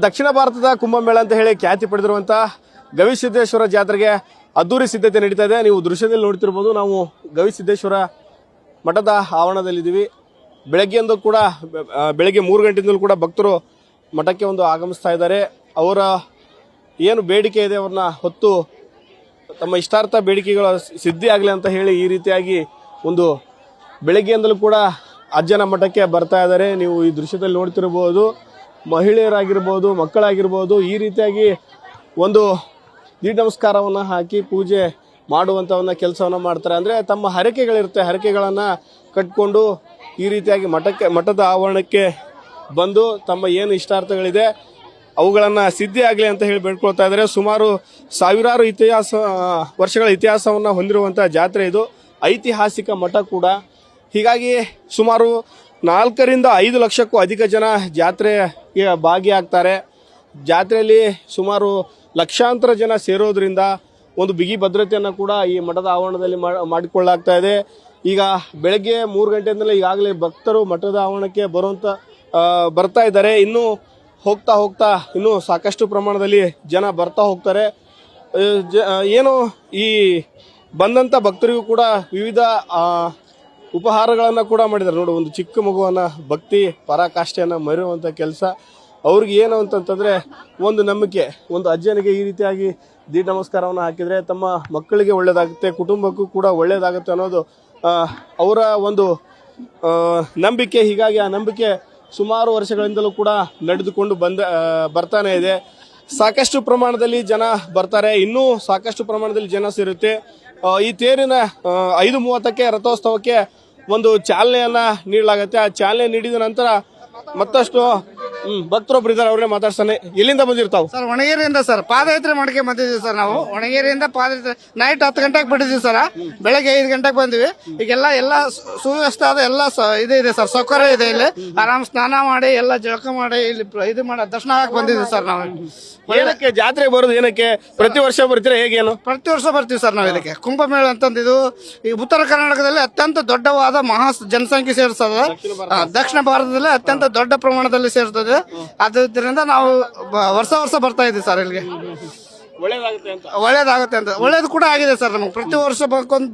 ದಕ್ಷಿಣ ಭಾರತದ ಕುಂಭಮೇಳ ಅಂತ ಹೇಳಿ ಖ್ಯಾತಿ ಪಡೆದಿರುವಂಥ ಗವಿಸಿದ್ದೇಶ್ವರ ಜಾತ್ರೆಗೆ ಅದ್ದೂರಿ ಸಿದ್ಧತೆ ನಡೀತಾ ಇದೆ. ನೀವು ದೃಶ್ಯದಲ್ಲಿ ನೋಡ್ತಿರ್ಬೋದು, ನಾವು ಗವಿಸಿದ್ದೇಶ್ವರ ಮಠದ ಆವರಣದಲ್ಲಿದ್ದೀವಿ. ಬೆಳಗ್ಗೆಯಿಂದ ಕೂಡ ಬೆಳಗ್ಗೆ 3 ಗಂಟೆಯಿಂದಲೂ ಕೂಡ ಭಕ್ತರು ಮಠಕ್ಕೆ ಆಗಮಿಸ್ತಾ ಇದ್ದಾರೆ. ಅವರ ಏನು ಬೇಡಿಕೆ ಇದೆ ಅವ್ರನ್ನ ಹೊತ್ತು ತಮ್ಮ ಇಷ್ಟಾರ್ಥ ಬೇಡಿಕೆಗಳು ಸಿದ್ಧಿ ಆಗಲಿ ಅಂತ ಹೇಳಿ ಈ ರೀತಿಯಾಗಿ ಬೆಳಗ್ಗೆಯಿಂದಲೂ ಕೂಡ ಅಜ್ಜನ ಮಠಕ್ಕೆ ಬರ್ತಾ ಇದ್ದಾರೆ. ನೀವು ಈ ದೃಶ್ಯದಲ್ಲಿ ನೋಡ್ತಿರ್ಬೋದು, ಮಹಿಳೆಯರಾಗಿರ್ಬೋದು, ಮಕ್ಕಳಾಗಿರ್ಬೋದು, ಈ ರೀತಿಯಾಗಿ ದೀಡ ನಮಸ್ಕಾರವನ್ನು ಹಾಕಿ ಪೂಜೆ ಮಾಡುವಂಥ ಕೆಲಸವನ್ನು ಮಾಡ್ತಾರೆ. ಅಂದರೆ ತಮ್ಮ ಹರಕೆಗಳಿರುತ್ತೆ, ಹರಕೆಗಳನ್ನು ಕಟ್ಕೊಂಡು ಈ ರೀತಿಯಾಗಿ ಮಠದ ಆವರಣಕ್ಕೆ ಬಂದು ತಮ್ಮ ಏನು ಇಷ್ಟಾರ್ಥಗಳಿದೆ ಅವುಗಳನ್ನು ಸಿದ್ಧಿ ಆಗಲಿ ಅಂತ ಹೇಳಿ ಬೇಡ್ಕೊಳ್ತಾ ಇದ್ದಾರೆ. ಸುಮಾರು ಸಾವಿರಾರು ವರ್ಷಗಳ ಇತಿಹಾಸವನ್ನು ಹೊಂದಿರುವಂಥ ಜಾತ್ರೆ ಇದು, ಐತಿಹಾಸಿಕ ಮಠ ಕೂಡ. ಹೀಗಾಗಿ ಸುಮಾರು 4 ರಿಂದ 5 ಲಕ್ಷಕ್ಕೂ ಅಧಿಕ ಜನ ಜಾತ್ರೆಗೆ ಭಾಗಿಯಾಗ್ತಾರೆ. ಜಾತ್ರೆಯಲ್ಲಿ ಸುಮಾರು ಲಕ್ಷಾಂತರ ಜನ ಸೇರೋದ್ರಿಂದ ಬಿಗಿ ಭದ್ರತೆಯನ್ನು ಕೂಡ ಈ ಮಠದ ಆವರಣದಲ್ಲಿ ಮಾಡಿಕೊಳ್ಳಲಾಗ್ತಾ ಇದೆ. ಈಗ ಬೆಳಗ್ಗೆ 3 ಗಂಟೆಯಿಂದಲೇ ಈಗಾಗಲೇ ಭಕ್ತರು ಮಠದ ಆವರಣಕ್ಕೆ ಬರ್ತಾ ಇದ್ದಾರೆ. ಇನ್ನೂ ಹೋಗ್ತಾ ಇನ್ನೂ ಸಾಕಷ್ಟು ಪ್ರಮಾಣದಲ್ಲಿ ಜನ ಬರ್ತಾ ಹೋಗ್ತಾರೆ. ಏನು ಈ ಬಂದಂಥ ಭಕ್ತರಿಗೂ ಕೂಡ ವಿವಿಧ ಉಪಹಾರಗಳನ್ನು ಕೂಡ ಮಾಡಿದ್ದಾರೆ. ನೋಡಿ, ಒಂದು ಚಿಕ್ಕ ಮಗುವನ್ನ ಭಕ್ತಿ ಪರಾಕಾಷ್ಠೆಯನ್ನು ಮರೆಯುವಂಥ ಕೆಲಸ ಅವ್ರಿಗೆ ಏನು ಅಂತಂತಂದರೆ ನಂಬಿಕೆ, ಅಜ್ಜನಿಗೆ ಈ ರೀತಿಯಾಗಿ ದೀಡ ನಮಸ್ಕಾರವನ್ನು ಹಾಕಿದರೆ ತಮ್ಮ ಮಕ್ಕಳಿಗೆ ಒಳ್ಳೇದಾಗುತ್ತೆ, ಕುಟುಂಬಕ್ಕೂ ಕೂಡ ಒಳ್ಳೇದಾಗುತ್ತೆ ಅನ್ನೋದು ಅವರ ನಂಬಿಕೆ. ಹೀಗಾಗಿ ಆ ನಂಬಿಕೆ ಸುಮಾರು ವರ್ಷಗಳಿಂದಲೂ ಕೂಡ ನಡೆದುಕೊಂಡು ಬರ್ತಾನೆ ಇದೆ. ಸಾಕಷ್ಟು ಪ್ರಮಾಣದಲ್ಲಿ ಜನ ಬರ್ತಾರೆ, ಇನ್ನೂ ಸಾಕಷ್ಟು ಪ್ರಮಾಣದಲ್ಲಿ ಜನ ಸೇರುತ್ತೆ. ಈ ತೇರಿನ 5:30ಕ್ಕೆ ರಥೋತ್ಸವಕ್ಕೆ ಚಾಲನೆಯನ್ನ ನೀಡಲಾಗುತ್ತೆ. ಆ ಚಾಲನೆ ನೀಡಿದ ನಂತರ ಮತ್ತಷ್ಟು ಭಕ್ತರೊಬ್ರು ಇದ್ದಾರೆ, ಅವ್ರನ್ನೇ ಮಾತಾಡ್ತಾನೆ. ಎಲ್ಲಿಂದ ಬಂದಿರ್ತಾವ್ ಸರ್? ಒಣಗೇರಿಯಿಂದ ಸರ್, ಪಾದಯಾತ್ರೆ ಮಾಡಕ್ಕೆ ಬಂದಿದ್ದೀವಿ ಸರ್. ನಾವು ಒಣಗೇರಿಯಿಂದ ಪಾದಯಾತ್ರೆ ನೈಟ್ 10 ಗಂಟೆಗೆ ಬಿಟ್ಟಿದ್ದೀವಿ ಸರ್. ಬೆಳಗ್ಗೆ 5 ಗಂಟೆಗೆ ಬಂದಿವಿ. ಈಗೆಲ್ಲ ಸುವ್ಯವಸ್ಥೆ ಆದ ಎಲ್ಲ ಇದೆ ಸರ್, ಸೌಕರ್ಯ ಇದೆ. ಇಲ್ಲಿ ಆರಾಮ್ ಸ್ನಾನ ಮಾಡಿ ಎಲ್ಲ ಜಳಕ ಮಾಡಿ ಇಲ್ಲಿ ದರ್ಶನ ಆಗಕ್ಕೆ ಬಂದಿದ್ದೀವಿ ಸರ್. ನಾವು ಏನಕ್ಕೆ ಜಾತ್ರೆ ಬರೋದು? ಏನಕ್ಕೆ ಪ್ರತಿ ವರ್ಷ ಬರ್ತೀರಾ? ಹೇಗೇನು? ಪ್ರತಿ ವರ್ಷ ಬರ್ತೀವಿ ಸರ್ ನಾವು ಇದಕ್ಕೆ. ಕುಂಭಮೇಳ ಅಂತಂದಿದ್ದು ಈ ಉತ್ತರ ಕರ್ನಾಟಕದಲ್ಲಿ ಅತ್ಯಂತ ದೊಡ್ಡವಾದ ಜನಸಂಖ್ಯೆ ಸೇರಿಸ್ತದೆ. ದಕ್ಷಿಣ ಭಾರತದಲ್ಲಿ ಅತ್ಯಂತ ದೊಡ್ಡ ಪ್ರಮಾಣದಲ್ಲಿ ಸೇರ್ತದೆ. ಅದರಿಂದ ನಾವು ವರ್ಷ ಬರ್ತಾ ಇದ್ದೀವಿ ಸರ್ ಇಲ್ಲಿಗೆ. ಒಳ್ಳೇದಾಗುತ್ತೆ ಅಂತ ಒಳ್ಳೇದು ಕೂಡ ಆಗಿದೆ ಸರ್. ನಮಗೆ ಪ್ರತಿ ವರ್ಷ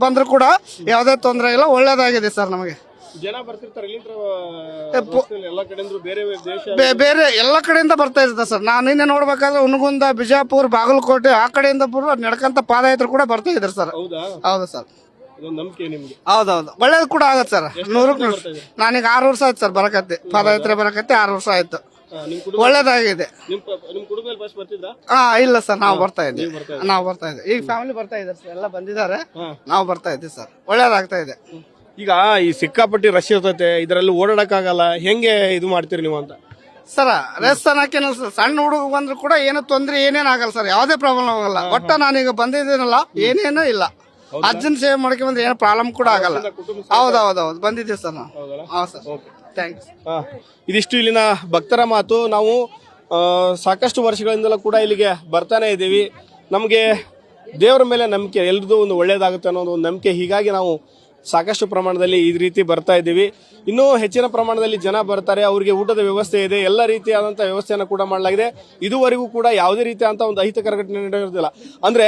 ಬಂದ್ರು ಕೂಡ ಯಾವುದೇ ತೊಂದರೆ ಇಲ್ಲ, ಒಳ್ಳೇದಾಗಿದೆ ಸರ್ ನಮಗೆ. ಜನ ಬರ್ತಿರ್ತಾರೆ ಬೇರೆ ಎಲ್ಲ ಕಡೆಯಿಂದ ಬರ್ತಾ ಇರ್ತಾರೆ ಸರ್. ನಾನು ನಿನ್ನೆ ನೋಡ್ಬೇಕಾದ್ರೆ ಹುನಗುಂದ, ಬಿಜಾಪುರ, ಬಾಗಲಕೋಟೆ ಆ ಕಡೆಯಿಂದ ನಡ್ಕಂತ ಪಾದಯಾತ್ರೆ ಕೂಡ ಬರ್ತಾ ಇದ್ದಾರೆ ಸರ್. ಹೌದು ಸರ್, ಹೌದೌದು. ಒಳ್ಳೇದು ಕೂಡ ಆಗತ್ತೆ ಸರ್. 100ಕ್ಕೆ 100. ನಾನೀಗ 6 ವರ್ಷ ಆಯ್ತು ಸರ್ ಬರಕತ್ತೆ, ಪಾದಯಾತ್ರೆ ಬರಕತ್ತೆ 6 ವರ್ಷ ಆಯ್ತು. ಒಳ್ಳೇದಾಗಿದೆ. ಇಲ್ಲ ಸರ್, ನಾವು ಬರ್ತಾ ಇದ್ದೀವಿ. ಈಗ ಫ್ಯಾಮಿಲಿ ಬರ್ತಾ ಇದ್ದಾರೆ ಸರ್, ಎಲ್ಲ ಬಂದಿದ್ದಾರೆ. ನಾವು ಬರ್ತಾ ಇದ್ದೀವಿ ಸರ್, ಒಳ್ಳೇದಾಗ್ತಾ ಇದೆ. ಈಗ ಈ ಸಿಕ್ಕಾಪಟ್ಟಿ ರಶ್ ಇರ್ತೈತೆ, ಇದರಲ್ಲಿ ಓಡಾಡಕ್ಕಾಗಲ್ಲ, ಹೆಂಗೆ ಇದು ಮಾಡ್ತೀರಿ ನೀವು ಅಂತ? ಸರ್ ರೆಸ್ಟ್ ಅನ್ನಕೇನು, ಸಣ್ಣ ಹುಡುಗ ಬಂದ್ರು ಕೂಡ ಏನು ತೊಂದ್ರೆ ಏನೇನು ಆಗಲ್ಲ ಸರ್, ಯಾವುದೇ ಪ್ರಾಬ್ಲಮ್ ಆಗಲ್ಲ. ಒಟ್ಟ ನಾನೀಗ ಬಂದಿದ್ದೀನಲ್ಲ, ಏನೇನು ಇಲ್ಲ. ಅಜ್ಜನ ಸೇವೆ ಮಾಡ್ಕೊಂಡ್ ಬಂದ್ರೆ ಏನು ಪ್ರಾಬ್ಲಮ್ ಕೂಡ ಆಗಲ್ಲ. ಹೌದೌದು ಬಂದಿದ್ದೀವಿ ಸರ್ ನಾವು. ಹೌದು ಸರ್, ಥ್ಯಾಂಕ್ಸ್. ಇದಿಷ್ಟು ಇಲ್ಲಿನ ಭಕ್ತರ ಮಾತು. ನಾವು ಸಾಕಷ್ಟು ವರ್ಷಗಳಿಂದಲೂ ಕೂಡ ಇಲ್ಲಿಗೆ ಬರ್ತಾನೆ ಇದ್ದೀವಿ. ನಮಗೆ ದೇವರ ಮೇಲೆ ನಂಬಿಕೆ, ಎಲ್ರದ್ದು ಒಳ್ಳೇದಾಗುತ್ತೆ ಅನ್ನೋದು ನಂಬಿಕೆ. ಹೀಗಾಗಿ ನಾವು ಸಾಕಷ್ಟು ಪ್ರಮಾಣದಲ್ಲಿ ಈ ರೀತಿ ಬರ್ತಾ ಇದ್ದೀವಿ. ಇನ್ನೂ ಹೆಚ್ಚಿನ ಪ್ರಮಾಣದಲ್ಲಿ ಜನ ಬರ್ತಾರೆ. ಅವರಿಗೆ ಊಟದ ವ್ಯವಸ್ಥೆ ಇದೆ, ಎಲ್ಲ ರೀತಿಯಾದಂಥ ವ್ಯವಸ್ಥೆಯನ್ನು ಕೂಡ ಮಾಡಲಾಗಿದೆ. ಇದುವರೆಗೂ ಕೂಡ ಯಾವುದೇ ರೀತಿಯಾದಂಥ ಅಹಿತಕರ ಘಟನೆ ನಡೆಯೋದಿಲ್ಲ. ಅಂದ್ರೆ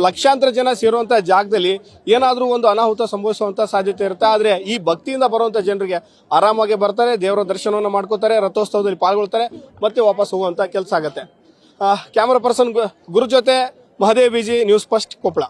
ಲಕ್ಷಾಂತರ ಜನ ಸೇರುವಂಥ ಜಾಗದಲ್ಲಿ ಏನಾದರೂ ಅನಾಹುತ ಸಂಭವಿಸುವಂಥ ಸಾಧ್ಯತೆ ಇರುತ್ತೆ. ಆದರೆ ಈ ಭಕ್ತಿಯಿಂದ ಬರುವಂಥ ಜನರಿಗೆ ಆರಾಮಾಗಿ ಬರ್ತಾರೆ, ದೇವರ ದರ್ಶನವನ್ನು ಮಾಡ್ಕೋತಾರೆ, ರಥೋತ್ಸವದಲ್ಲಿ ಪಾಲ್ಗೊಳ್ತಾರೆ, ಮತ್ತೆ ವಾಪಸ್ ಹೋಗುವಂಥ ಕೆಲಸ ಆಗುತ್ತೆ. ಕ್ಯಾಮರಾ ಪರ್ಸನ್ ಗುರು ಜೊತೆ Mahadev BG, news first, Koppal.